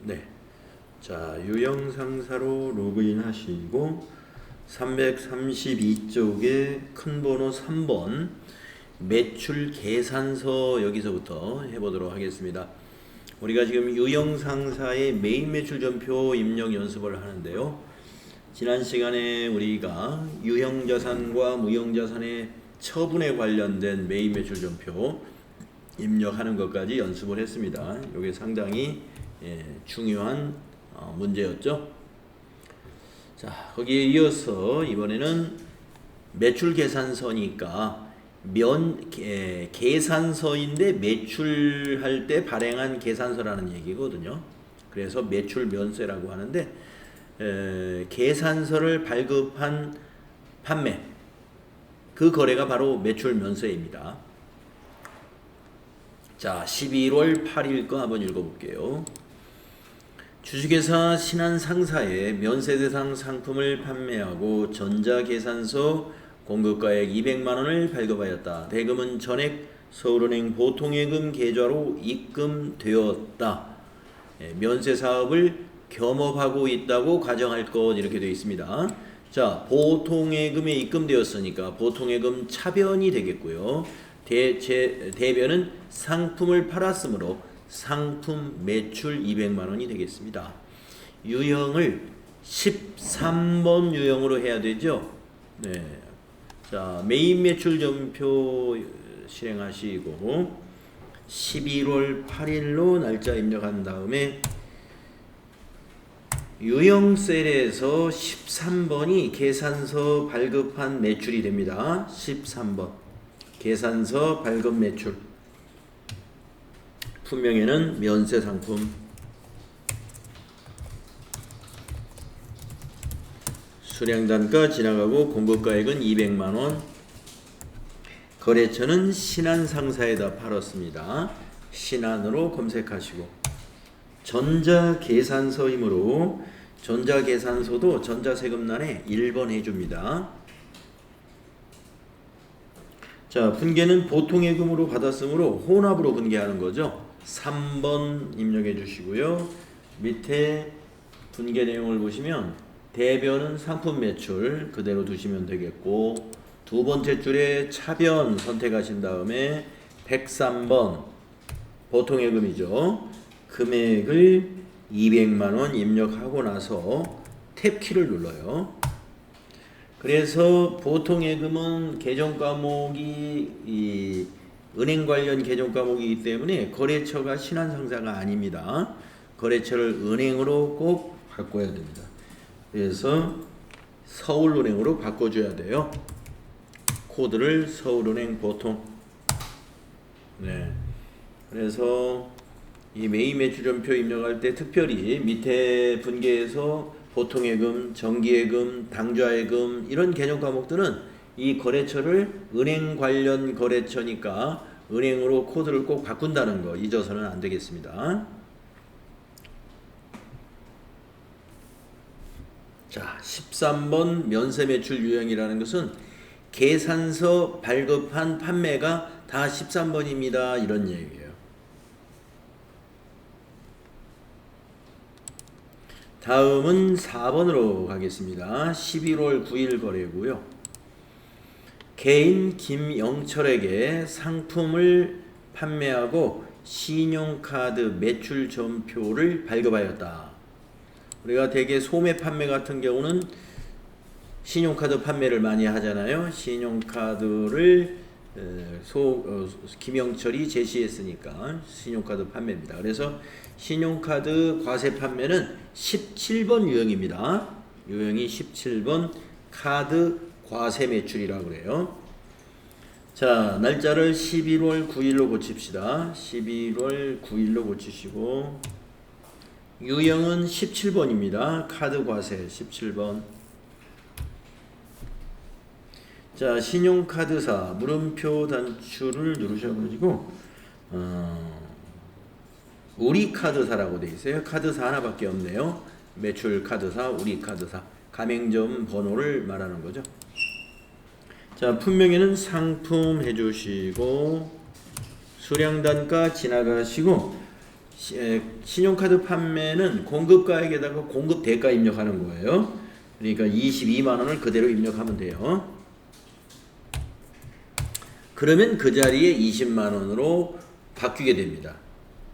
네. 자, 유형 상사로 로그인 하시고 332쪽에 큰 번호 3번 매출 계산서 여기서부터 해보도록 하겠습니다. 우리가 지금 유형 상사의 메인 매출 전표 입력 연습을 하는데요. 지난 시간에 우리가 유형 자산과 무형 자산의 처분에 관련된 메인 매출 전표 입력하는 것까지 연습을 했습니다. 이게 상당히 중요한 문제였죠. 자, 거기에 이어서 이번에는 매출 계산서니까 계산서인데 매출할 때 발행한 계산서라는 얘기거든요. 그래서 매출 면세라고 하는데 계산서를 발급한 판매, 그 거래가 바로 매출 면세입니다. 자, 11월 8일 거 한번 읽어볼게요. 주식회사 신한상사에 면세대상 상품을 판매하고 전자계산서 공급가액 200만원을 발급하였다. 대금은 전액 서울은행 보통예금 계좌로 입금되었다. 면세사업을 겸업하고 있다고 가정할 것, 이렇게 되어 있습니다. 자, 보통예금에 입금되었으니까 보통예금 차변이 되겠고요. 대변은 상품을 팔았으므로 상품 매출 200만원이 되겠습니다. 유형을 13번 유형으로 해야 되죠. 네. 자, 메인 매출 전표 실행하시고 11월 8일로 날짜 입력한 다음에 유형 셀에서 13번이 계산서 발급한 매출이 됩니다. 13번 계산서 발급 매출, 품명에는 면세 상품, 수량단가 지나가고 공급가액은 200만원, 거래처는 신한상사에다 팔았습니다. 신한으로 검색하시고, 전자계산서이므로 전자계산서도 전자세금란에 1번 해줍니다. 자, 분계는 보통예금으로 받았으므로 혼합으로 분계하는 거죠. 3번 입력해 주시고요. 밑에 분계 내용을 보시면 대변은 상품 매출 그대로 두시면 되겠고, 두 번째 줄에 차변 선택하신 다음에 103번 보통예금이죠. 금액을 200만원 입력하고 나서 탭키를 눌러요. 그래서 보통예금은 계정 과목이 은행 관련 계정 과목이기 때문에 거래처가 신한상사가 아닙니다. 거래처를 은행으로 꼭 바꿔야 됩니다. 그래서 서울은행으로 바꿔줘야 돼요. 코드를 서울은행 보통. 네. 그래서 이 메인 매출전표 입력할 때 특별히 밑에 분계에서 보통예금, 정기예금, 당좌예금 이런 개념 과목들은 이 거래처를 은행 관련 거래처니까 은행으로 코드를 꼭 바꾼다는 거 잊어서는 안 되겠습니다. 자, 13번 면세매출 유형이라는 것은 계산서 발급한 판매가 다 13번입니다. 이런 얘기예요. 다음은 4번으로 가겠습니다. 11월 9일 거래고요. 개인 김영철에게 상품을 판매하고 신용카드 매출 전표를 발급하였다. 우리가 대개 소매 판매 같은 경우는 신용카드 판매를 많이 하잖아요. 신용카드를 김영철이 제시했으니까 신용카드 판매입니다. 그래서 신용카드 과세 판매는 17번 유형입니다. 유형이 17번 카드 과세 매출이라고 그래요. 자, 날짜를 11월 9일로 고칩시다. 11월 9일로 고치시고 유형은 17번입니다. 카드 과세 17번. 자, 신용카드사 물음표 단추를 누르셔가지고 우리카드사라고 돼 있어요. 카드사 하나밖에 없네요. 매출 카드사, 우리카드사. 가맹점 번호를 말하는 거죠. 자, 품명에는 상품 해주시고 수량단가 지나가시고 신용카드 판매는 공급가액에다가 공급 대가 입력하는 거예요. 그러니까 22만 원을 그대로 입력하면 돼요. 그러면 그 자리에 20만 원으로 바뀌게 됩니다.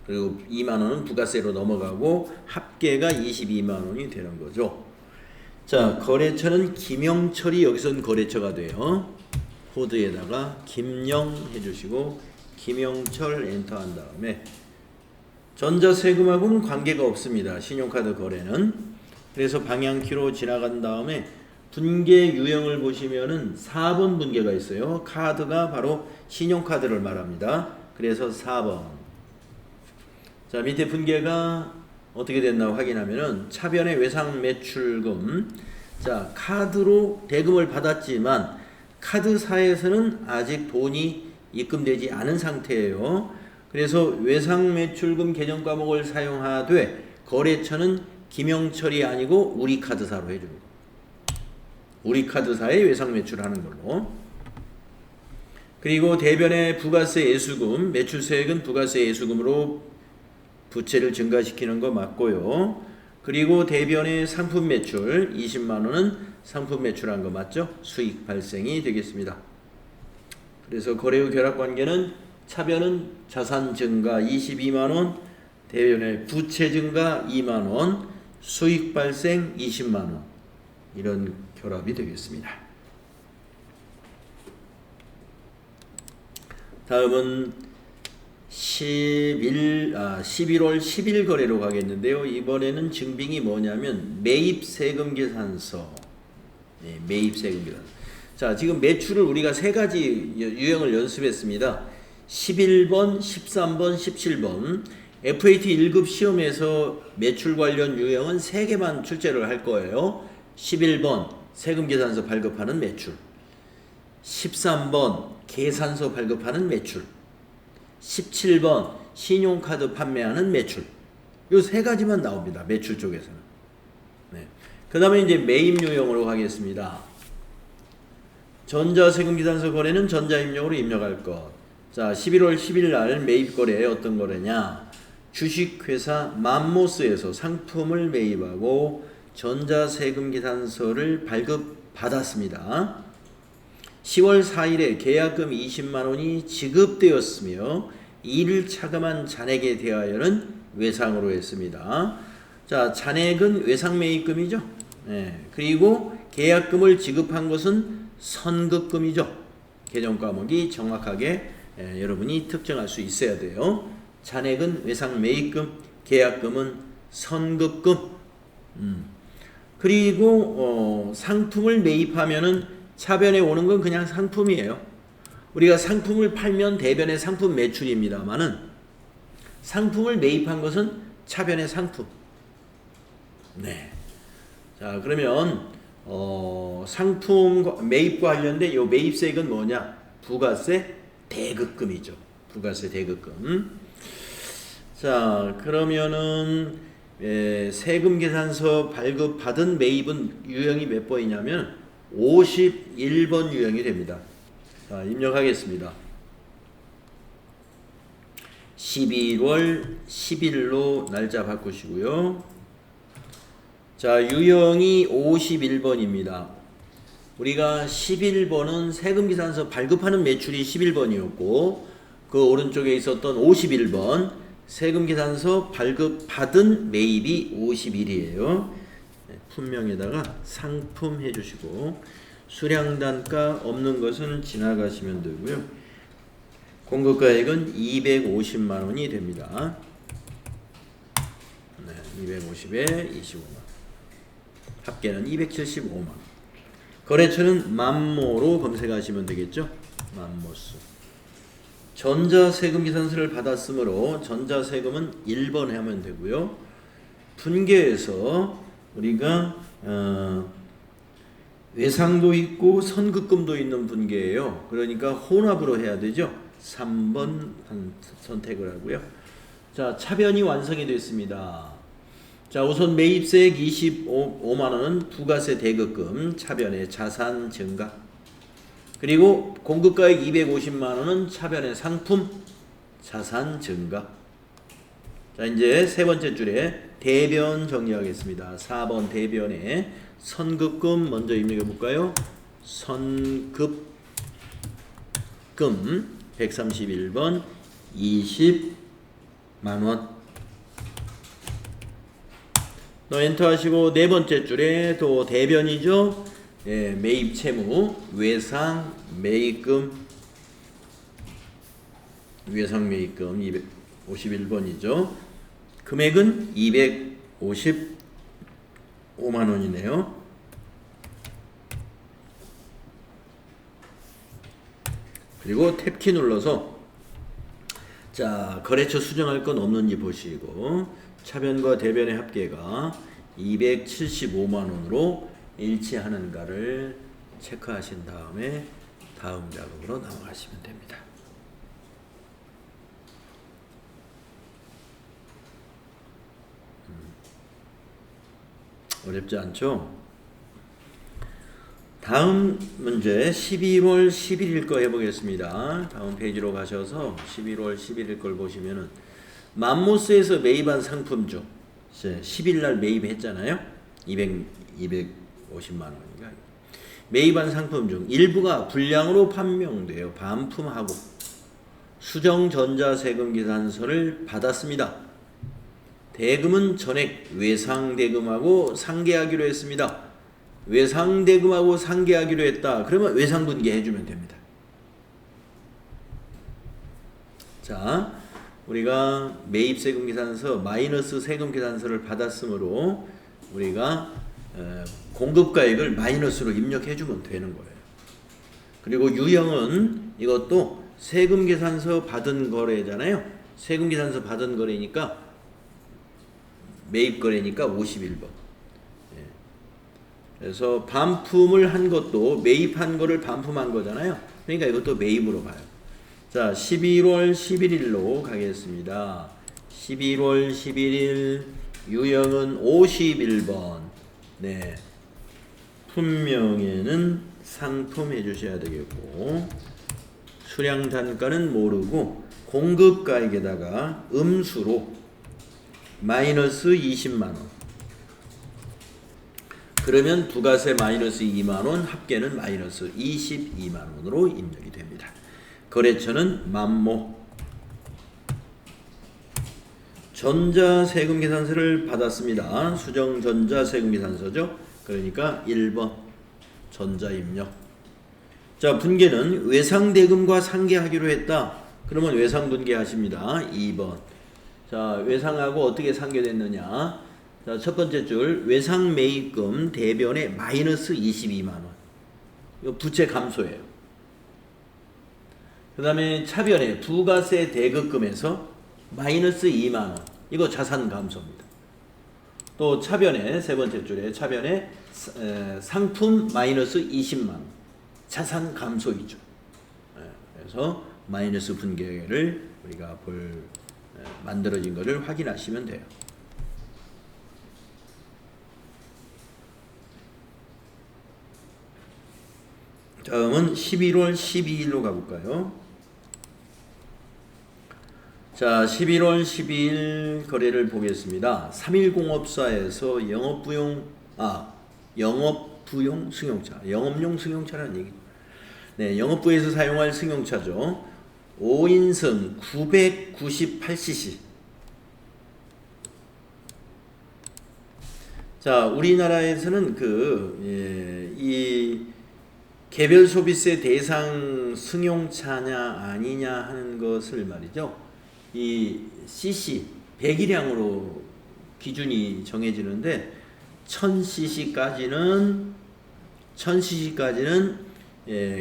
그리고 2만 원은 부가세로 넘어가고 합계가 22만 원이 되는 거죠. 자, 거래처는 김영철이 여기선 거래처가 돼요. 코드에다가 김영 해주시고 김영철 엔터한 다음에 전자세금하고는 관계가 없습니다. 신용카드 거래는. 그래서 방향키로 지나간 다음에 분계 유형을 보시면은 4번 분계가 있어요. 카드가 바로 신용카드를 말합니다. 그래서 4번. 자, 밑에 분계가 어떻게 됐나 확인하면은 차변의 외상 매출금. 자, 카드로 대금을 받았지만 카드사에서는 아직 돈이 입금되지 않은 상태예요. 그래서 외상 매출금 계정 과목을 사용하되 거래처는 김영철이 아니고 우리 카드사로 해줍니다. 우리 카드사에 외상 매출하는 걸로. 그리고 대변의 부가세 예수금, 매출세액은 부가세 예수금으로 부채를 증가시키는 거 맞고요. 그리고 대변의 상품 매출 20만 원은 상품 매출한 거 맞죠? 수익 발생이 되겠습니다. 그래서 거래 후 결합 관계는 차변은 자산 증가 22만 원, 대변의 부채 증가 2만 원, 수익 발생 20만 원. 이런 결합이 되겠습니다. 다음은 11월 10일 거래로 가겠는데요. 이번에는 증빙이 뭐냐면 매입세금 계산서. 네, 매입세금 계산서. 자, 지금 매출을 우리가 세 가지 유형을 연습했습니다. 11번, 13번, 17번. FAT 1급 시험에서 매출 관련 유형은 3개만 출제를 할 거예요. 11번 세금 계산서 발급하는 매출, 13번 계산서 발급하는 매출, 17번 신용카드 판매하는 매출. 이 세 가지만 나옵니다. 매출 쪽에서는. 네. 그 다음에 이제 매입 유형으로 가겠습니다. 전자세금 계산서 거래는 전자입력으로 입력할 것. 자, 11월 10일 날 매입 거래에 어떤 거래냐? 주식회사 맘모스에서 상품을 매입하고 전자세금 계산서를 발급받았습니다. 10월 4일에 계약금 20만 원이 지급되었으며 이를 차감한 잔액에 대하여는 외상으로 했습니다. 자, 잔액은 외상매입금이죠. 네. 그리고 계약금을 지급한 것은 선급금이죠. 계정 과목이 정확하게 여러분이 특정할 수 있어야 돼요. 잔액은 외상매입금, 계약금은 선급금. 그리고 상품을 매입하면은 차변에 오는 건 그냥 상품이에요. 우리가 상품을 팔면 대변의 상품 매출입니다만은 상품을 매입한 것은 차변의 상품. 네. 자, 그러면 상품 매입과 관련된 요 매입세액은 뭐냐? 부가세 대급금이죠. 부가세 대급금. 자, 그러면은 세금 계산서 발급받은 매입은 유형이 몇 번이냐면 51번 유형이 됩니다. 자, 입력하겠습니다. 11월 10일로 날짜 바꾸시고요. 자, 유형이 51번입니다. 우리가 11번은 세금 계산서 발급하는 매출이 11번이었고 그 오른쪽에 있었던 51번 세금 계산서 발급받은 매입이 51이에요. 품명에다가 상품 해주시고 수량단가 없는 것은 지나가시면 되고요. 공급가액은 250만 원이 됩니다. 네, 250에 25만. 합계는 275만 원. 거래처는 맘모로 검색하시면 되겠죠. 맘모스. 전자세금 계산서를 받았으므로 전자세금은 1번 하면 되고요. 분계에서 우리가 외상도 있고 선급금도 있는 분계예요. 그러니까 혼합으로 해야 되죠. 3번 선택을 하고요. 자, 차변이 완성이 됐습니다. 자, 우선 매입세액 25만 원은 부가세 대급금, 차변의 자산 증가. 그리고 공급가액 250만 원은 차변의 상품, 자산 증가. 자, 이제 세 번째 줄에 대변 정리하겠습니다. 4번 대변에 선급금 먼저 입력해 볼까요? 선급금 131번 20만원. 또 엔터 하시고 네 번째 줄에 또 대변이죠. 예, 매입 채무 외상 매입금 251번이죠. 금액은 255만원이네요. 그리고 탭키 눌러서 자, 거래처 수정할 건 없는지 보시고 차변과 대변의 합계가 275만원으로 일치하는가를 체크하신 다음에 다음 작업으로 넘어가시면 됩니다. 어렵지 않죠? 다음 문제 11월 11일 거 해보겠습니다. 다음 페이지로 가셔서 11월 11일 걸 보시면은 맘모스에서 매입한 상품 중 10일 날 매입했잖아요. 250만 원인가. 매입한 상품 중 일부가 불량으로 판명되어 반품하고 수정 전자세금 계산서를 받았습니다. 대금은 전액 외상대금하고 상계하기로 했습니다. 외상대금하고 상계하기로 했다. 그러면 외상분계 해주면 됩니다. 자, 우리가 매입세금 계산서 마이너스 세금 계산서를 받았으므로 우리가 공급가액을 마이너스로 입력해주면 되는 거예요. 그리고 유형은 이것도 세금 계산서 받은 거래잖아요. 세금 계산서 받은 거래니까 매입 거래니까 51번. 그래서 반품을 한 것도 매입한 거를 반품한 거잖아요. 그러니까 이것도 매입으로 봐요. 자, 11월 11일로 가겠습니다. 11월 11일 유형은 51번. 네. 품명에는 상품 해주셔야 되겠고 수량 단가는 모르고 공급가액에다가 음수로 마이너스 20만원. 그러면 부가세 마이너스 2만원, 합계는 마이너스 22만원으로 입력이 됩니다. 거래처는 맘모. 전자세금 계산서를 받았습니다. 수정 전자세금 계산서죠. 그러니까 1번 전자입력. 자, 분계는 외상대금과 상계하기로 했다. 그러면 외상분계 하십니다. 2번. 자, 외상하고 어떻게 상계됐느냐. 자, 첫 번째 줄 외상 매입금 대변에 마이너스 22만원. 이거 부채 감소예요. 그 다음에 차변에 부가세 대급금에서 마이너스 2만원. 이거 자산 감소입니다. 또 차변에 세 번째 줄에 차변에 상품 마이너스 20만원. 자산 감소이죠. 그래서 마이너스 분계를 우리가 만들어진 것을 확인하시면 돼요. 다음은 11월 12일로 가볼까요? 자, 11월 12일 거래를 보겠습니다. 3일공업사에서 영업부용 승용차, 영업용 승용차라는 얘기죠. 네, 영업부에서 사용할 승용차죠. 5인승 998cc. 자, 우리나라에서는 이 개별 소비세 대상 승용차냐 아니냐 하는 것을 말이죠. 이 cc 배기량으로 기준이 정해지는데 1000cc까지는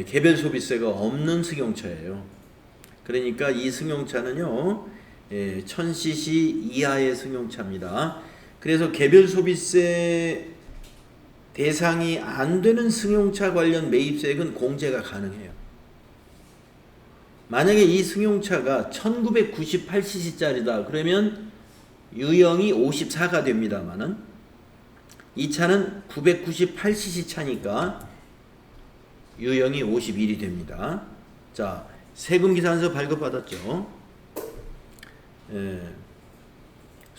개별 소비세가 없는 승용차예요. 그러니까 이 승용차는요 1000cc 이하의 승용차입니다. 그래서 개별 소비세 대상이 안 되는 승용차 관련 매입세액은 공제가 가능해요. 만약에 이 승용차가 1998cc짜리다 그러면 유형이 54가 됩니다만은 이 차는 998cc 차니까 유형이 51이 됩니다. 자, 세금 계산서 발급받았죠.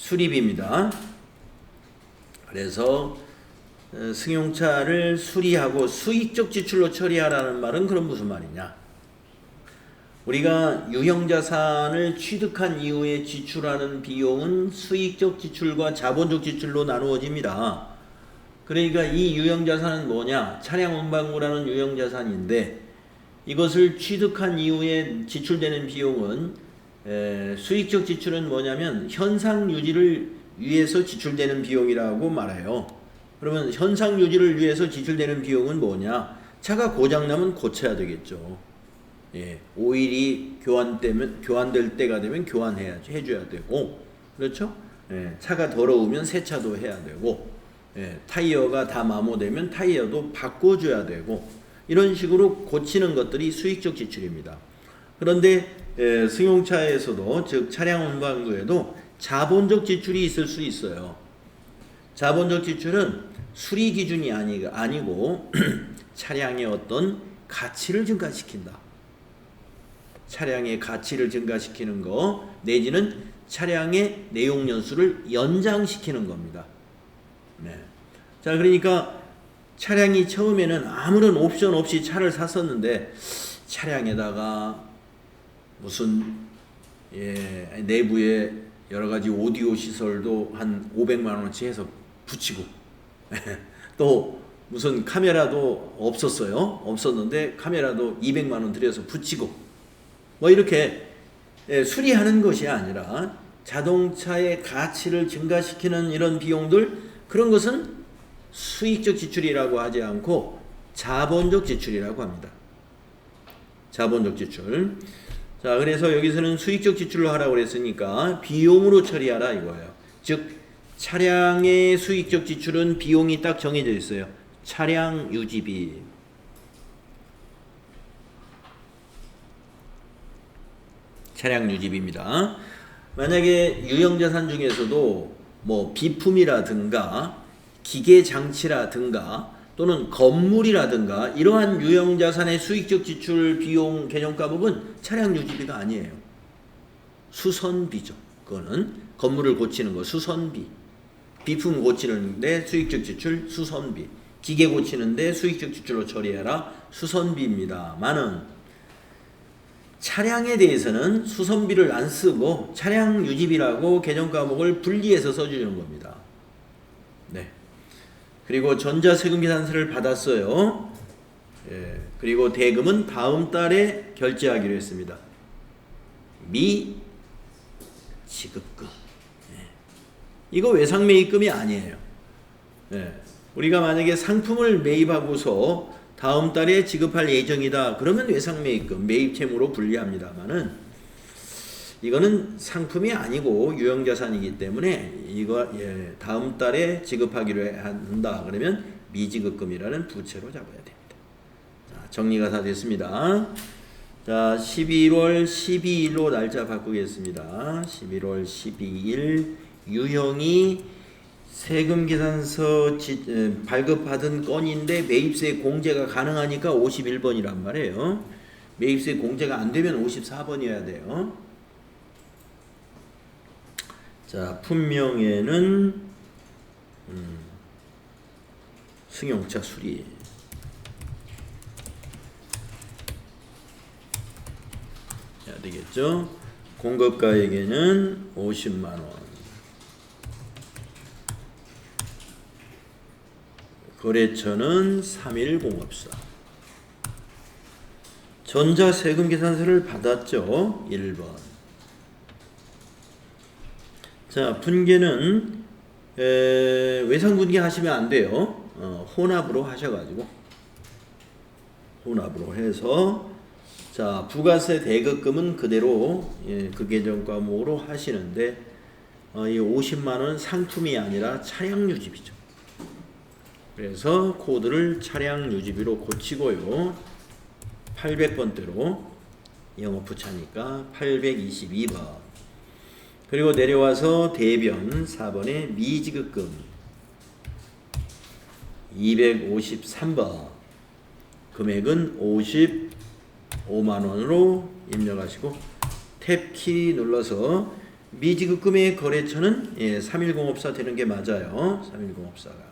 수리비입니다. 그래서 승용차를 수리하고 수익적 지출로 처리하라는 말은 그럼 무슨 말이냐? 우리가 유형자산을 취득한 이후에 지출하는 비용은 수익적 지출과 자본적 지출로 나누어집니다. 그러니까 이 유형자산은 뭐냐? 차량 운반구라는 유형자산인데 이것을 취득한 이후에 지출되는 비용은 수익적 지출은 뭐냐면 현상 유지를 위해서 지출되는 비용이라고 말해요. 그러면 현상 유지를 위해서 지출되는 비용은 뭐냐? 차가 고장나면 고쳐야 되겠죠. 예, 오일이 교환될 때가 되면 해줘야 되고, 그렇죠? 예, 차가 더러우면 세차도 해야 되고, 예, 타이어가 다 마모되면 타이어도 바꿔줘야 되고, 이런 식으로 고치는 것들이 수익적 지출입니다. 그런데 승용차에서도, 즉 차량 운반구에도 자본적 지출이 있을 수 있어요. 자본적 지출은 수리 기준이 아니고 차량의 어떤 가치를 증가시킨다. 차량의 가치를 증가시키는 거 내지는 차량의 내용 연수를 연장시키는 겁니다. 네. 자, 그러니까 차량이 처음에는 아무런 옵션 없이 차를 샀었는데 차량에다가 무슨 내부에 여러 가지 오디오 시설도 한 500만 원어치 해서 붙이고 또 무슨 카메라도 없었는데 카메라도 200만 원 들여서 붙이고 뭐 이렇게 수리하는 것이 아니라 자동차의 가치를 증가시키는 이런 비용들, 그런 것은 수익적 지출이라고 하지 않고 자본적 지출이라고 합니다. 자본적 지출. 자, 그래서 여기서는 수익적 지출로 하라고 그랬으니까 비용으로 처리하라 이거예요. 즉 차량의 수익적 지출은 비용이 딱 정해져 있어요. 차량 유지비. 차량 유지비입니다. 만약에 유형자산 중에서도 뭐 비품이라든가 기계장치라든가 또는 건물이라든가 이러한 유형자산의 수익적 지출 비용 개념과목은 차량 유지비가 아니에요. 수선비죠. 그거는 건물을 고치는 거 수선비, 비품 고치는데 수익적 지출 수선비, 기계 고치는데 수익적 지출로 처리해라 수선비입니다만은 차량에 대해서는 수선비를 안 쓰고 차량 유지비라고 개정 과목을 분리해서 써주는 겁니다. 네. 그리고 전자세금 계산서를 받았어요. 예. 그리고 대금은 다음 달에 결제하기로 했습니다. 미지급금. 예. 이거 외상매입금이 아니에요. 예. 우리가 만약에 상품을 매입하고서 다음 달에 지급할 예정이다. 그러면 외상매입금, 매입채무로 분리합니다만은 이거는 상품이 아니고 유형자산이기 때문에 이거 다음 달에 지급하기로 한다. 그러면 미지급금이라는 부채로 잡아야 됩니다. 자, 정리가 다 됐습니다. 자, 11월 12일로 날짜 바꾸겠습니다. 11월 12일 유형이 세금계산서 발급받은 건인데 매입세 공제가 가능하니까 51번이란 말이에요. 매입세 공제가 안 되면 54번이어야 돼요. 자, 품명에는 승용차 수리. 해야 되겠죠. 공급가액에는 50만 원. 거래처는 3일공업사. 전자세금계산서를 받았죠. 1번. 자, 분계는 외상분계 하시면 안 돼요. 혼합으로 하셔가지고 혼합으로 해서 자, 부가세 대급금은 그대로 그 계정 과목으로 하시는데 이 50만 원 상품이 아니라 차량 유지비죠. 그래서 코드를 차량 유지비로 고치고요. 800번대로 영업부 차니까 822번. 그리고 내려와서 대변 4번에 미지급금 253번. 금액은 55만원으로 입력하시고 탭키 눌러서 미지급금의 거래처는 3일공업사 되는 게 맞아요. 3일공업사가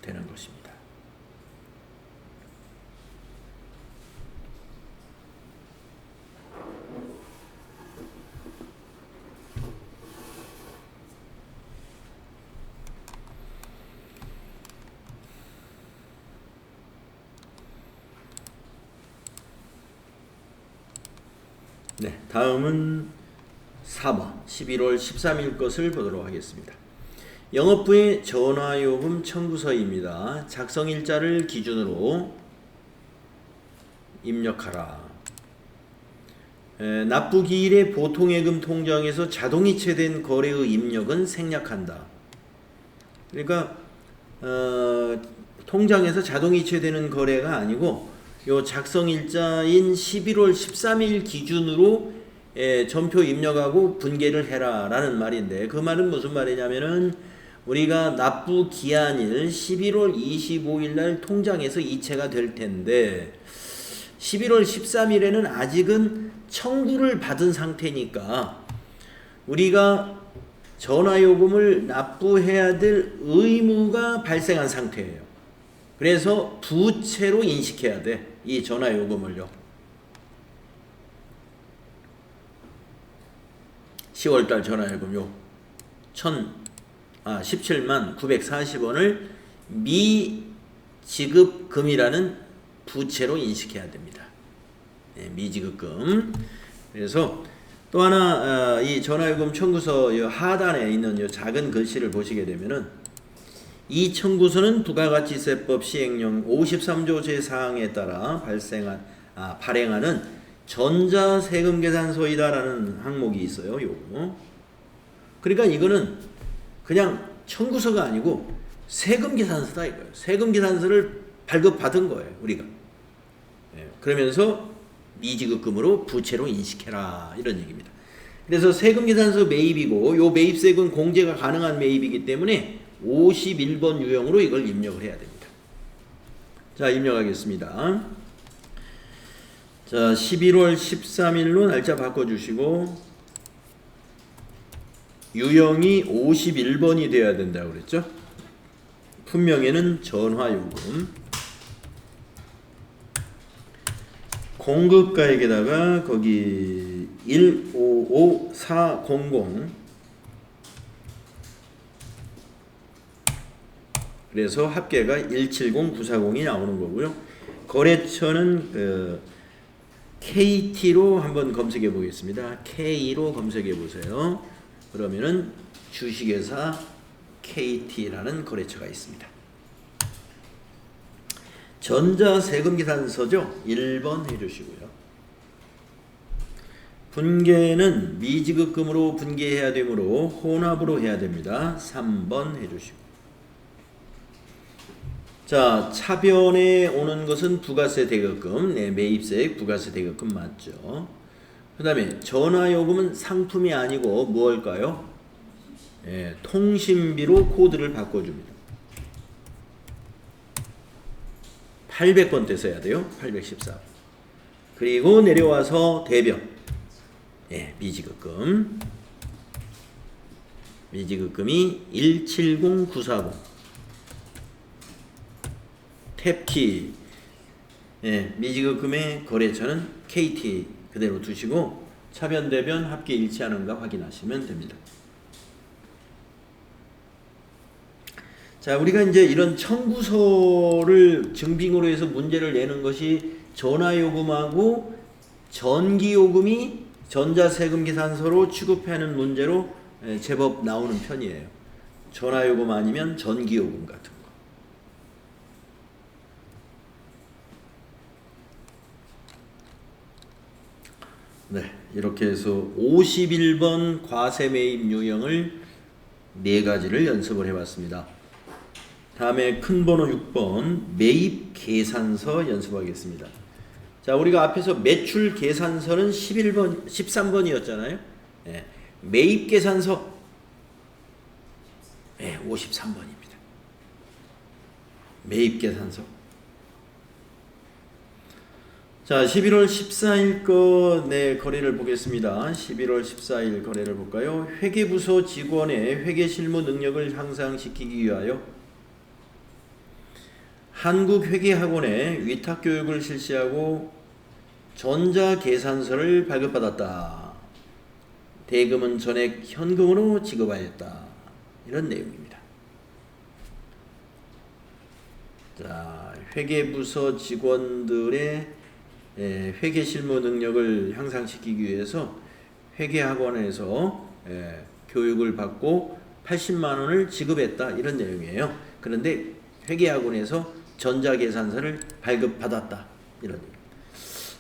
되는 것입니다. 네, 다음은 4번 11월 13일 것을 보도록 하겠습니다. 영업부의 전화요금 청구서입니다. 작성일자를 기준으로 입력하라. 납부기일의 보통예금 통장에서 자동이체된 거래의 입력은 생략한다. 그러니까 통장에서 자동이체되는 거래가 아니고 요 작성일자인 11월 13일 기준으로 전표 입력하고 분계를 해라 라는 말인데, 그 말은 무슨 말이냐면은 우리가 납부 기한일 11월 25일 날 통장에서 이체가 될 텐데 11월 13일에는 아직은 청구를 받은 상태니까 우리가 전화요금을 납부해야 될 의무가 발생한 상태예요. 그래서 부채로 인식해야 돼, 이 전화요금을요. 10월달 전화요금요 17만 940원을 미지급금이라는 부채로 인식해야 됩니다. 미지급금. 그래서 또 하나 이 전화요금 청구서 하단에 있는 이 작은 글씨를 보시게 되면은 이 청구서는 부가가치세법 시행령 53조 제4항에 따라 발행하는 전자세금계산서이다라는 항목이 있어요. 요거. 그러니까 이거는 그냥 청구서가 아니고 세금계산서다 이거예요. 세금계산서를 발급받은 거예요, 우리가. 그러면서 미지급금으로 부채로 인식해라 이런 얘기입니다. 그래서 세금계산서 매입이고 요 매입세금 공제가 가능한 매입이기 때문에 51번 유형으로 이걸 입력을 해야 됩니다. 자, 입력하겠습니다. 자, 11월 13일로 날짜 바꿔주시고 유형이 51번이 돼야 된다고 그랬죠. 품명에는 전화요금, 공급가액에다가 거기 155400, 그래서 합계가 170940이 나오는 거고요. 거래처는 KT로 한번 검색해 보겠습니다. K로 검색해 보세요. 그러면은 주식회사 KT라는 거래처가 있습니다. 전자세금계산서죠. 1번 해주시고요. 분계는 미지급금으로 분계해야 되므로 혼합으로 해야 됩니다. 3번 해주시고. 자, 차변에 오는 것은 부가세 대급금, 매입세액 부가세 대급금 맞죠. 그 다음에 전화요금은 상품이 아니고 무엇일까요? 통신비로 코드를 바꿔줍니다. 800번대 써야 돼요. 814. 그리고 내려와서 대변, 미지급금. 미지급금이 170940. 탭키, 미지급금의 거래처는 KT 그대로 두시고 차변 대변 합계 일치하는가 확인하시면 됩니다. 자, 우리가 이제 이런 청구서를 증빙으로 해서 문제를 내는 것이 전화요금하고 전기요금이 전자세금계산서로 취급하는 문제로 제법 나오는 편이에요. 전화요금 아니면 전기요금 같은 거. 네, 이렇게 해서 51번 과세매입 유형을 4가지를 연습을 해봤습니다. 다음에 큰 번호 6번 매입계산서 연습하겠습니다. 자, 우리가 앞에서 매출계산서는 13번이었잖아요. 매입계산서 53번입니다. 매입계산서. 자, 11월 14일 거 네, 거래를 보겠습니다. 11월 14일 거래를 볼까요? 회계부서 직원의 회계 실무 능력을 향상시키기 위하여 한국회계학원에 위탁교육을 실시하고 전자계산서를 발급받았다. 대금은 전액 현금으로 지급하였다. 이런 내용입니다. 자, 회계부서 직원들의 회계 실무 능력을 향상시키기 위해서 회계학원에서 교육을 받고 80만 원을 지급했다. 이런 내용이에요. 그런데 회계학원에서 전자계산서를 발급받았다. 이런 내용.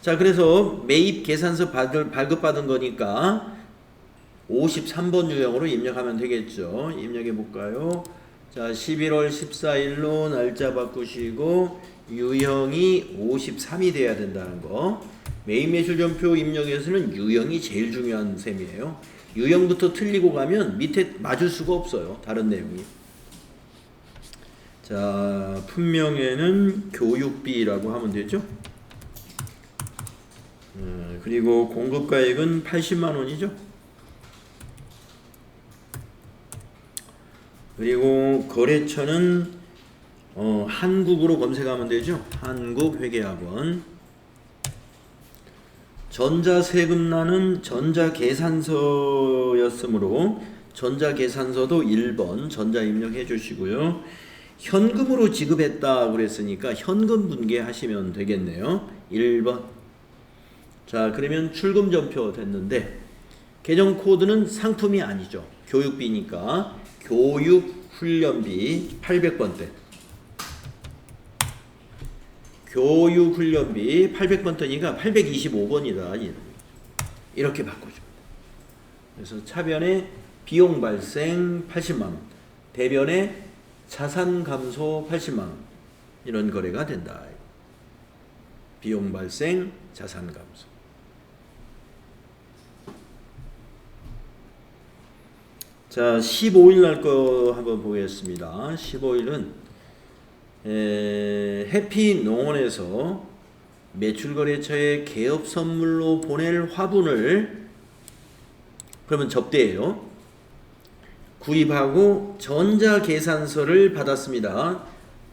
자, 그래서 매입 계산서 발급받은 거니까 53번 유형으로 입력하면 되겠죠. 입력해 볼까요? 자, 11월 14일로 날짜 바꾸시고 유형이 53이 돼야 된다는 거. 매입 매출전표 입력에서는 유형이 제일 중요한 셈이에요. 유형부터 틀리고 가면 밑에 맞을 수가 없어요. 다른 내용이. 자, 품명에는 교육비라고 하면 되죠. 그리고 공급가액은 80만 원이죠. 그리고 거래처는 한국으로 검색하면 되죠. 한국회계학원. 전자세금란은 전자계산서였으므로 전자계산서도 1번 전자 입력해 주시고요. 현금으로 지급했다 그랬으니까 현금 분계하시면 되겠네요. 1번. 자, 그러면 출금전표 됐는데 계정 코드는 상품이 아니죠. 교육비니까 교육훈련비 800번대. 교육훈련비 800번대니까 825번이다. 이렇게 바꿔줍니다. 그래서 차변에 비용 발생 80만 원, 대변에 자산 감소 80만 원. 이런 거래가 된다. 비용 발생, 자산 감소. 자, 15일 날 거 한번 보겠습니다. 15일은 해피농원에서 매출거래처에 개업 선물로 보낼 화분을, 그러면 접대예요, 구입하고 전자계산서를 받았습니다.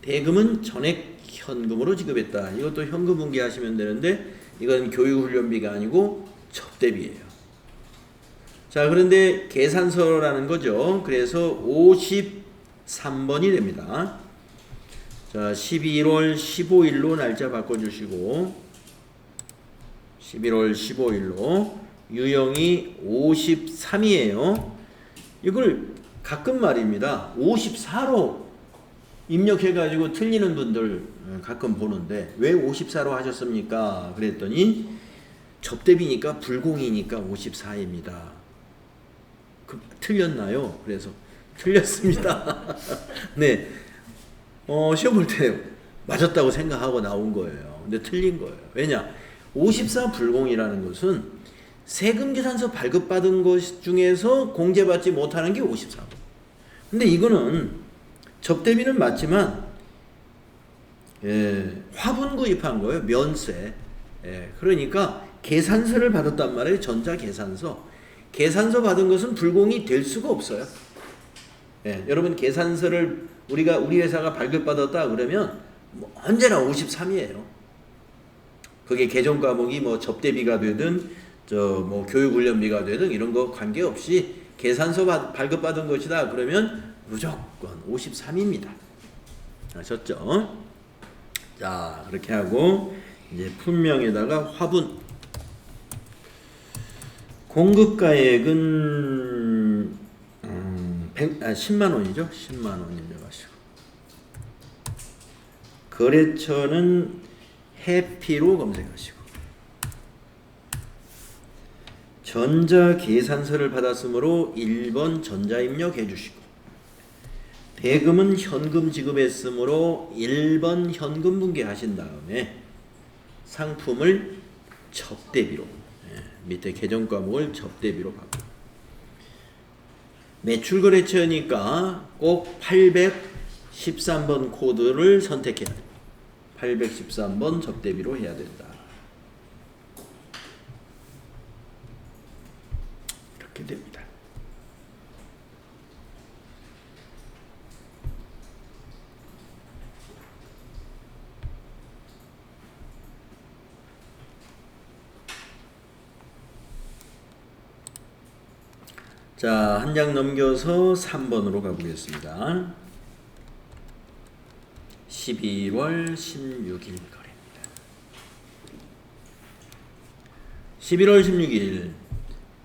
대금은 전액 현금으로 지급했다. 이것도 현금 분기하시면 되는데 이건 교육훈련비가 아니고 접대비예요. 자, 그런데 계산서라는 거죠. 그래서 53번이 됩니다. 자, 11월 15일로 날짜 바꿔주시고 11월 15일로 유형이 53이에요. 이걸 가끔 말입니다. 54로 입력해가지고 틀리는 분들 가끔 보는데 왜 54로 하셨습니까? 그랬더니 접대비니까 불공이니까 54입니다. 틀렸나요? 그래서 틀렸습니다. 네, 시험 볼 때 맞았다고 생각하고 나온 거예요. 근데 틀린 거예요. 왜냐? 54 불공이라는 것은 세금계산서 발급받은 것 중에서 공제받지 못하는 게 54번. 근데 이거는 접대비는 맞지만 화분 구입한 거예요. 면세. 그러니까 계산서를 받았단 말이에요. 전자계산서. 계산서 받은 것은 불공이 될 수가 없어요. 여러분 계산서를 우리 회사가 발급받았다 그러면 언제나 53이에요. 그게 개정 과목이 뭐 접대비가 되든 뭐 교육훈련비가 되든 이런 거 관계없이 계산서 발급받은 것이다 그러면 무조건 53입니다. 아셨죠? 자, 그렇게 하고 이제 품명에다가 화분. 공급가액은 10만 원이죠. 10만 원 입력하시고. 거래처는 해피로 검색하시고. 전자계산서를 받았으므로 1번 전자 입력해 주시고. 대금은 현금 지급했으므로 1번 현금 분계하신 다음에 상품을 접대비로, 밑에 계정 과목을 접대비로 바꾸고. 매출거래처니까 꼭 813번 코드를 선택해야 됩니다. 813번 접대비로 해야 된다. 자, 한 장 넘겨서 3번으로 가보겠습니다. 11월 16일 거래입니다. 11월 16일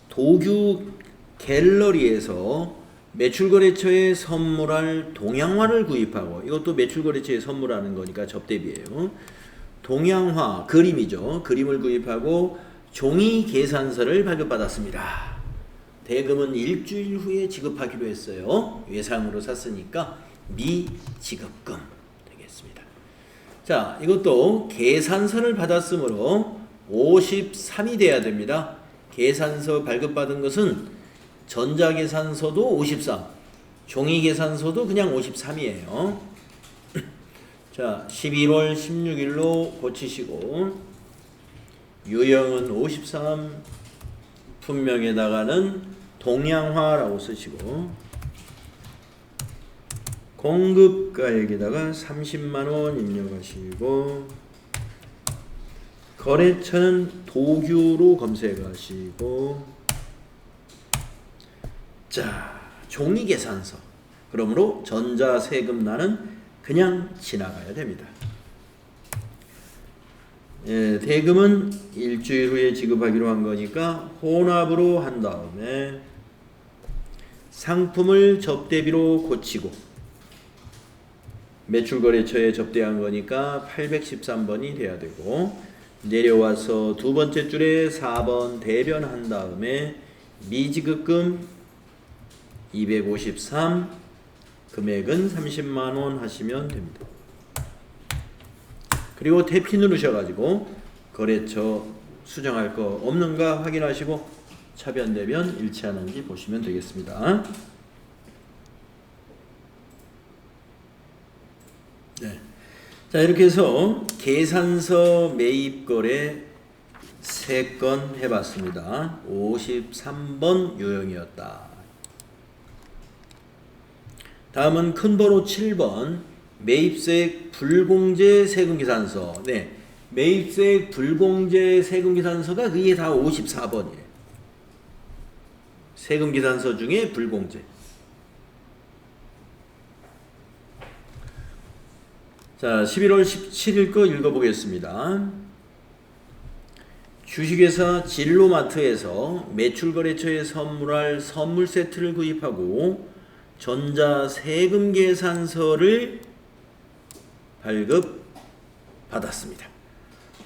도규 갤러리에서 매출거래처에 선물할 동양화를 구입하고, 이것도 매출거래처에 선물하는 거니까 접대비예요. 동양화, 그림이죠. 그림을 구입하고 종이 계산서를 발급받았습니다. 대금은 일주일 후에 지급하기로 했어요. 외상으로 샀으니까 미지급금 되겠습니다. 자, 이것도 계산서를 받았으므로 53이 돼야 됩니다. 계산서 발급받은 것은 전자계산서도 53, 종이계산서도 그냥 53이에요. 자, 11월 16일로 고치시고 유형은 53, 품명에다가는 동양화라고 쓰시고 공급가액에다가 30만원 입력하시고 거래처는 도규로 검색하시고, 자, 종이계산서, 그러므로 전자세금란은 그냥 지나가야 됩니다. 예, 대금은 일주일 후에 지급하기로 한 거니까 혼합으로 한 다음에 상품을 접대비로 고치고, 매출거래처에 접대한 거니까 813번이 돼야 되고, 내려와서 두 번째 줄에 4번 대변한 다음에 미지급금 253, 금액은 30만원 하시면 됩니다. 그리고 대피 누르셔가지고 거래처 수정할 거 없는가 확인하시고 차변대변 일치하는지 보시면 되겠습니다. 네. 자, 이렇게 해서 계산서 매입 거래 3건 해봤습니다. 53번 유형이었다. 다음은 큰 번호 7번 매입세액 불공제 세금계산서. 네, 매입세액 불공제 세금계산서가 그게 다 54번이에요. 세금계산서 중에 불공제. 자, 11월 17일 거 읽어보겠습니다. 주식회사 진로마트에서 매출거래처에 선물할 선물 세트를 구입하고 전자세금계산서를 발급받았습니다.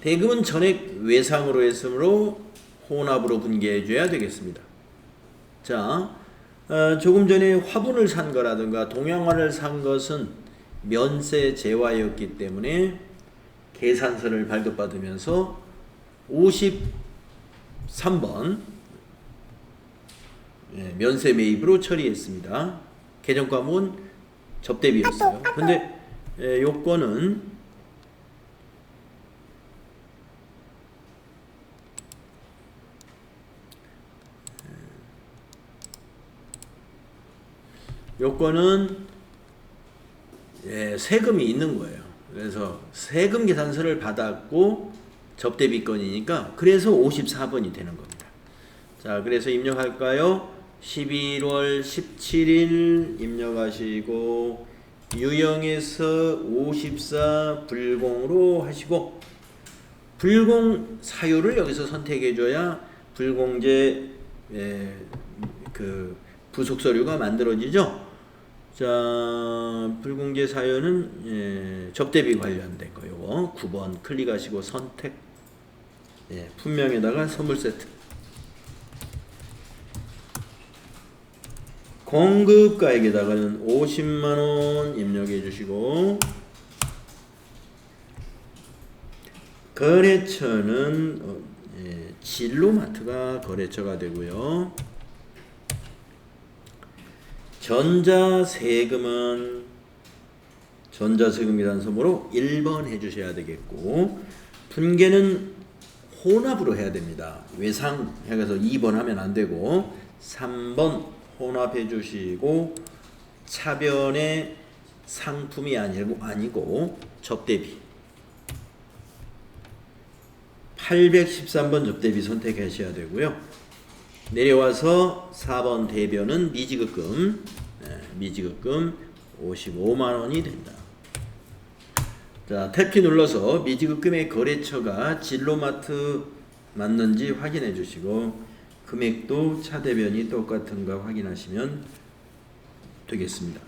대금은 전액 외상으로 했으므로 혼합으로 분개해줘야 되겠습니다. 자, 조금 전에 화분을 산 거라든가 동양화를 산 것은 면세 제화였기 때문에 계산서를 발급받으면서 53번 면세 매입으로 처리했습니다. 개정 과목은 접대비였어요. 근데 요건은 세금이 있는 거예요. 그래서 세금 계산서를 받았고 접대비건이니까 그래서 54번이 되는 겁니다. 자, 그래서 입력할까요? 11월 17일 입력하시고 유형에서 54 불공으로 하시고 불공 사유를 여기서 선택해줘야 불공제 그 부속 서류가 만들어지죠. 자, 불공제 사유는 접대비 관련된 거요. 9번 클릭하시고 선택. 품명에다가 선물 세트. 공급가액에다가는 50만원 입력해 주시고 거래처는 진로마트가 거래처가 되고요. 전자세금은 전자세금 계산서로 1번 해주셔야 되겠고 분계는 혼합으로 해야 됩니다. 외상 해서 2번 하면 안 되고 3번 혼합해 주시고 차변에 상품이 아니고 접대비 813번 접대비 선택하셔야 되고요. 내려와서 4번 대변은 미지급금, 미지급금 55만 원이 된다. 자, 탭키 눌러서 미지급금의 거래처가 진로마트 맞는지 확인해 주시고 금액도 차대변이 똑같은가 확인하시면 되겠습니다.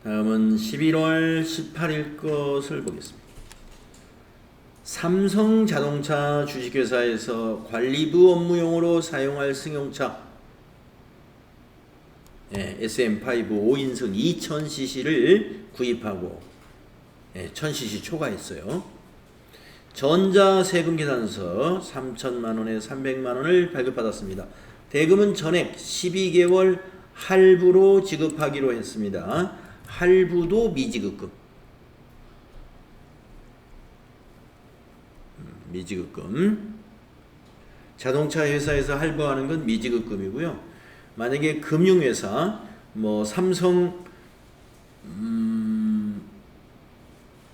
다음은 11월 18일 것을 보겠습니다. 삼성자동차 주식회사에서 관리부 업무용으로 사용할 승용차 SM5 5인승 2000cc를 구입하고 1000cc 초과했어요. 전자세금계산서 3천만원에 300만원을 발급받았습니다. 대금은 전액 12개월 할부로 지급하기로 했습니다. 할부도 미지급금. 미지급금. 자동차 회사에서 할부하는 건 미지급금이고요. 만약에 금융회사, 뭐 삼성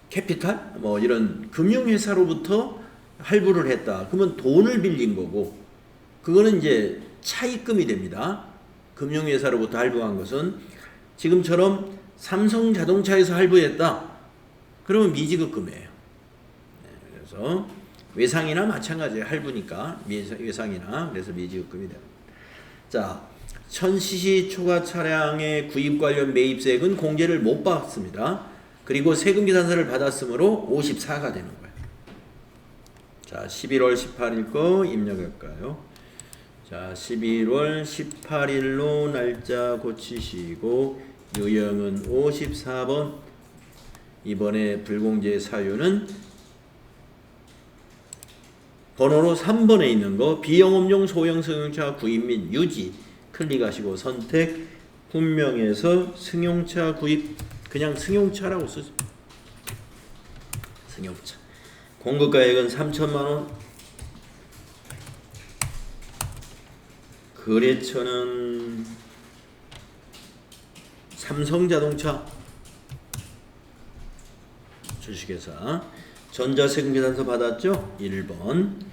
캐피탈, 뭐 이런 금융회사로부터 할부를 했다. 그러면 돈을 빌린 거고, 그거는 이제 차입금이 됩니다. 금융회사로부터 할부한 것은 지금처럼 삼성자동차에서 할부했다. 그러면 미지급금이에요. 그래서 외상이나 마찬가지예요. 할부니까 외상이나 그래서 미지급금이 됩니다. 자, 1000cc 초과 차량의 구입 관련 매입세액은 공제를 못 받습니다. 그리고 세금계산서를 받았으므로 54가 되는 거예요. 자, 11월 18일 거 입력할까요? 자, 11월 18일로 날짜 고치시고 유형은 54번. 이번에 불공제 사유는 번호로 3번에 있는 거 비영업용 소형 승용차 구입 및 유지 클릭하시고 선택 분명해서 승용차 구입 그냥 승용차라고 쓰죠. 승용차. 공급가액은 3천만원. 거래처는 삼성자동차 주식회사. 전자세금계산서 받았죠? 1번.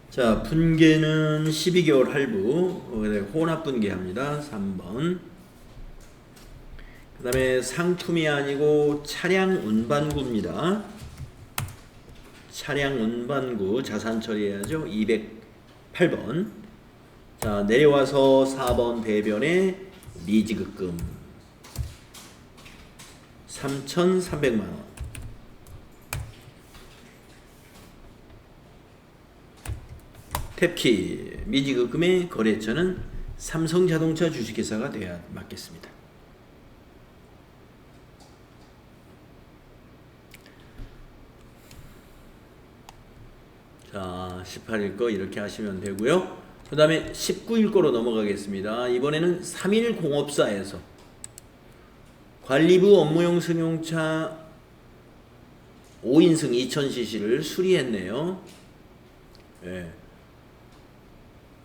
자, 분계는 12개월 할부, 혼합분계합니다. 3번. 그 다음에 상품이 아니고 차량 운반구입니다. 차량 운반구 자산 처리해야죠. 208번. 자, 내려와서 4번 대변에 미지급금 3,300만원. 탭키 미지급금의 거래처는 삼성자동차 주식회사가 되어야 맞겠습니다. 자, 18일 거 이렇게 하시면 되고요. 그 다음에 19일 거로 넘어가겠습니다. 이번에는 3일 공업사에서 관리부 업무용 승용차 5인승 2000cc를 수리했네요. 네.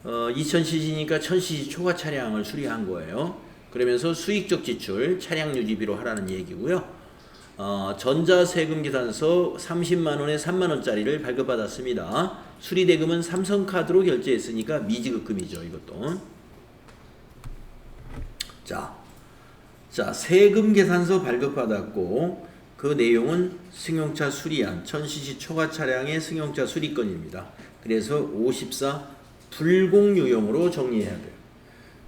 2000cc니까 1000cc 초과 차량을 수리한 거예요. 그러면서 수익적 지출 차량 유지비로 하라는 얘기고요. 전자세금계산서 30만원에 3만원짜리를 발급받았습니다. 수리대금은 삼성카드로 결제했으니까 미지급금이죠. 이것도. 자, 세금계산서 발급받았고 그 내용은 승용차 수리한 1000cc 초과 차량의 승용차 수리건입니다. 그래서 54 불공유형으로 정리해야 돼요.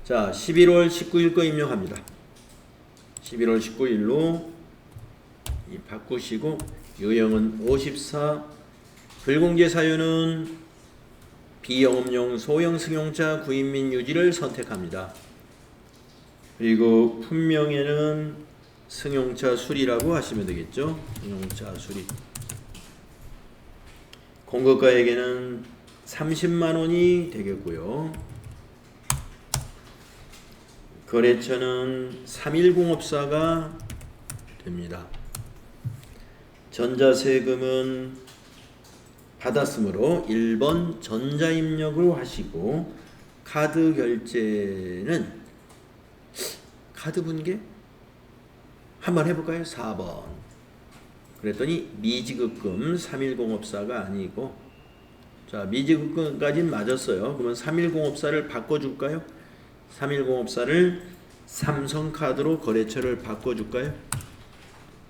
자, 11월 19일 거 입력합니다. 11월 19일로 바꾸시고 유형은 54. 불공제 사유는 비영업용 소형 승용차 구입 및 유지를 선택합니다. 그리고 품명에는 승용차 수리라고 하시면 되겠죠. 승용차 수리. 공급가액에는 30만원이 되겠고요. 거래처는 3일공업사가 됩니다. 전자세금은 받았으므로 1번 전자입력으로 하시고 카드 결제는 카드 분계? 한번 해볼까요? 4번 그랬더니 미지급금 310업사가 아니고, 자, 미지급금까지는 맞았어요. 그러면 310업사를 바꿔줄까요? 310업사를 삼성카드로 거래처를 바꿔줄까요?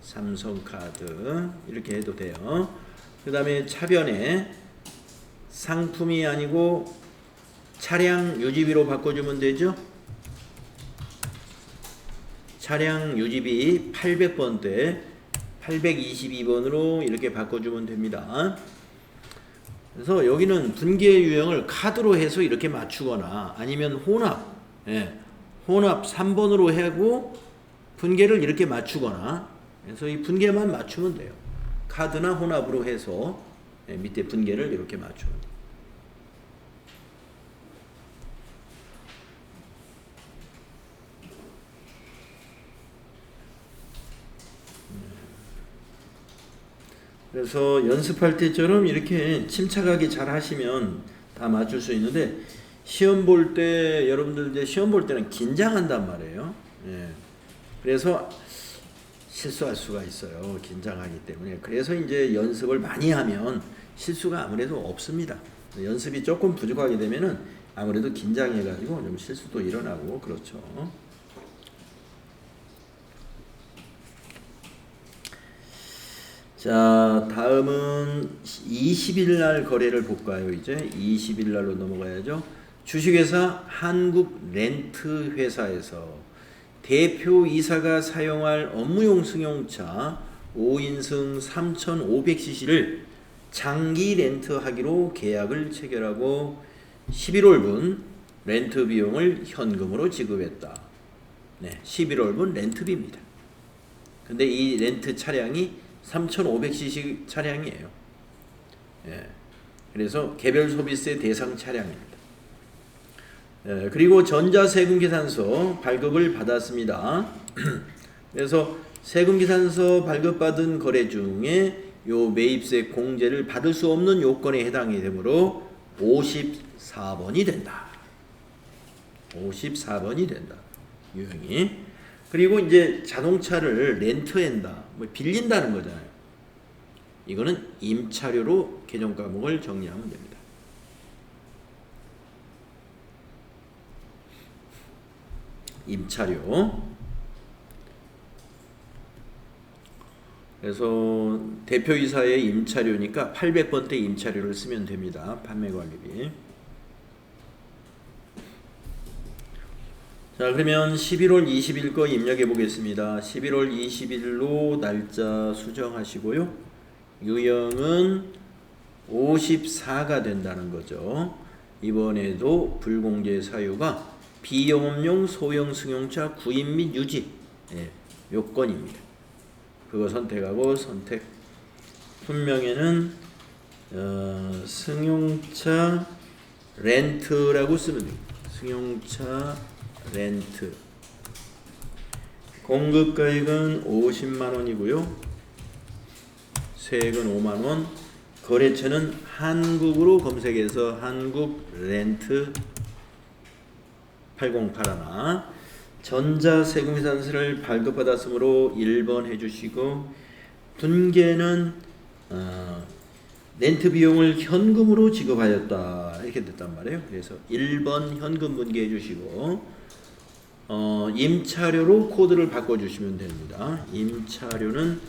삼성카드 이렇게 해도 돼요. 그 다음에 차변에 상품이 아니고 차량 유지비로 바꿔주면 되죠. 차량 유지비 800번대 822번으로 이렇게 바꿔주면 됩니다. 그래서 여기는 분계 유형을 카드로 해서 이렇게 맞추거나 아니면 혼합, 혼합 3번으로 하고 분계를 이렇게 맞추거나, 그래서 이 분계만 맞추면 돼요. 카드나 혼합으로 해서 밑에 분계를 이렇게 맞추면 돼요. 그래서 연습할 때처럼 이렇게 침착하게 잘 하시면 다 맞출 수 있는데, 시험 볼 때 여러분들 이제 시험 볼 때는 긴장한단 말이에요. 그래서 실수할 수가 있어요. 긴장하기 때문에. 그래서 이제 연습을 많이 하면 실수가 아무래도 없습니다. 연습이 조금 부족하게 되면은 아무래도 긴장해가지고 좀 실수도 일어나고 그렇죠. 자, 다음은 20일 날 거래를 볼까요? 이제 20일 날로 넘어가야죠. 주식회사 한국렌트회사에서 대표이사가 사용할 업무용 승용차 5인승 3,500cc를 장기 렌트하기로 계약을 체결하고 11월분 렌트 비용을 현금으로 지급했다. 네, 11월분 렌트비입니다. 근데 이 렌트 차량이 3,500cc 차량이에요. 그래서 개별 소비세 대상 차량입니다. 그리고 전자세금계산서 발급을 받았습니다. 그래서 세금계산서 발급받은 거래 중에 요 매입세 공제를 받을 수 없는 요건에 해당이 되므로 54번이 된다. 54번이 된다. 유형이. 그리고 이제 자동차를 렌트한다, 뭐 빌린다는 거잖아요. 이거는 임차료로 개정 과목을 정리하면 됩니다. 임차료. 그래서 대표이사의 임차료니까 800번대 임차료를 쓰면 됩니다. 판매관리비. 자, 그러면 11월 20일 거 입력해 보겠습니다. 11월 20일로 날짜 수정하시고요. 유형은 54가 된다는 거죠. 이번에도 불공제 사유가 비영업용 소형 승용차 구입 및 유지 요건입니다. 그거 선택하고 선택. 분명에는 승용차 렌트라고 쓰면 됩니다. 승용차 렌트. 공급가액은 50만원이고요. 세액은 5만원. 거래처는 한국으로 검색해서 한국 렌트 8081. 전자세금계산서를 발급받았으므로 1번 해주시고, 분계는 렌트 비용을 현금으로 지급하였다 이렇게 됐단 말이에요. 그래서 1번 현금 분계해 주시고, 임차료로 코드를 바꿔주시면 됩니다. 임차료는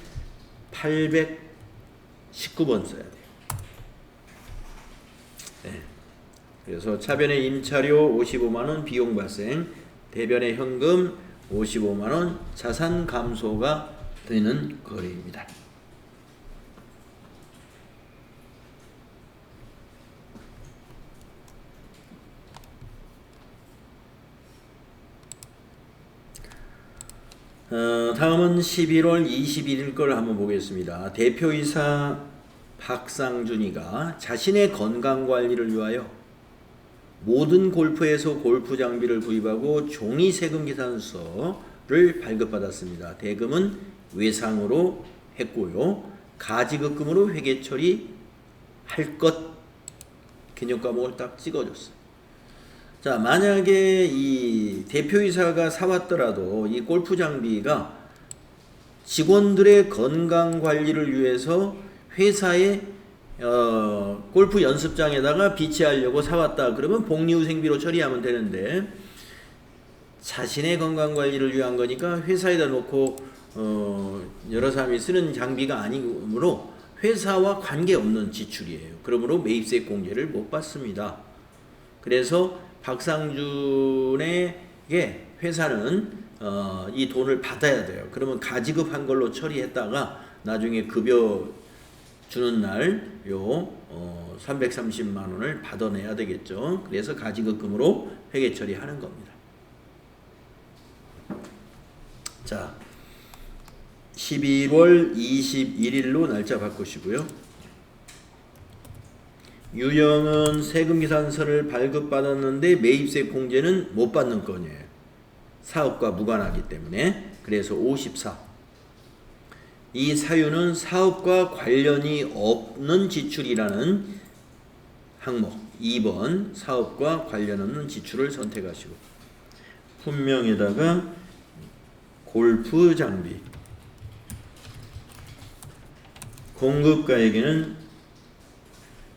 819번 써야 돼요. 네. 그래서 차변의 임차료 55만원 비용 발생, 대변의 현금 55만원 자산 감소가 되는 거래입니다. 다음은 11월 21일 걸 한번 보겠습니다. 대표이사 박상준이가 자신의 건강관리를 위하여 모든 골프에서 골프 장비를 구입하고 종이 세금 계산서를 발급받았습니다. 대금은 외상으로 했고요. 가지급금으로 회계 처리할 것 개념 과목을 딱 찍어줬어요. 자, 만약에 이 대표이사가 사왔더라도 이 골프 장비가 직원들의 건강 관리를 위해서 회사에 골프 연습장에다가 비치하려고 사왔다. 그러면 복리후생비로 처리하면 되는데 자신의 건강 관리를 위한 거니까 회사에다 놓고 여러 사람이 쓰는 장비가 아니므로 회사와 관계없는 지출이에요. 그러므로 매입세 공제를 못 받습니다. 그래서 박상준에게 회사는 이 돈을 받아야 돼요. 그러면 가지급한 걸로 처리했다가 나중에 급여 주는 날 요 330만 원을 받아내야 되겠죠. 그래서 가지급금으로 회계 처리하는 겁니다. 자, 11월 21일로 날짜 바꾸시고요. 유형은 세금계산서를 발급받았는데 매입세 공제는 못 받는 건이에요. 사업과 무관하기 때문에. 그래서 54. 이 사유는 사업과 관련이 없는 지출이라는 항목 2번 사업과 관련 없는 지출을 선택하시고 품명에다가 골프 장비 공급가에게는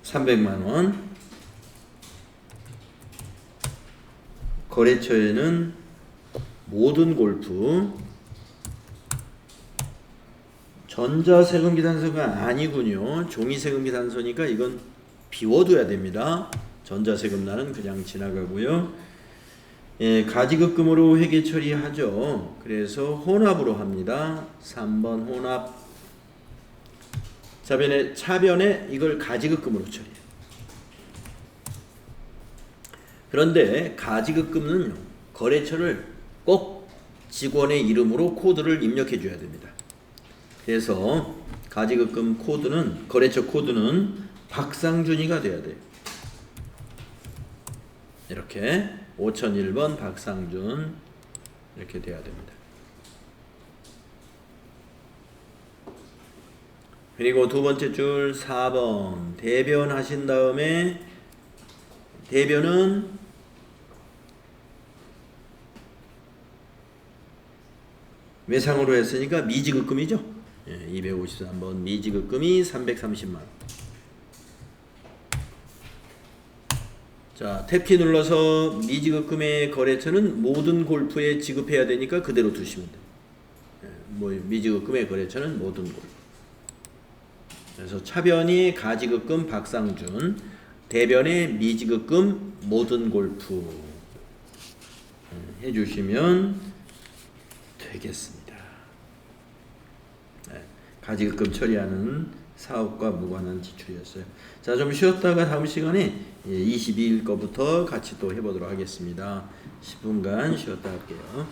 300만 원 거래처에는 모든 골프 전자세금계산서가 아니군요. 종이세금계산서니까 이건 비워둬야 됩니다. 전자세금란은 그냥 지나가고요. 예, 가지급금으로 회계 처리하죠. 그래서 혼합으로 합니다. 3번 혼합. 차변에 이걸 가지급금으로 처리해요. 그런데 가지급금은 거래처를 꼭 직원의 이름으로 코드를 입력해 줘야 됩니다. 그래서 가지급금 코드는 거래처 코드는 박상준이가 돼야 돼요. 이렇게 5001번 박상준 이렇게 돼야 됩니다. 그리고 두 번째 줄 4번 대변 하신 다음에 대변은 외상으로 했으니까 미지급금이죠. 253번 미지급금이 330만 원. 자, 탭키 눌러서 미지급금의 거래처는 모든 골프에 지급해야 되니까 그대로 두시면 돼요. 미지급금의 거래처는 모든 골프. 그래서 차변이 가지급금 박상준, 대변의 미지급금 모든 골프 해주시면 되겠습니다. 가지급금 처리하는 사업과 무관한 지출이었어요. 자, 좀 쉬었다가 다음 시간에 22일 거부터 같이 또 해보도록 하겠습니다. 10분간 쉬었다 할게요.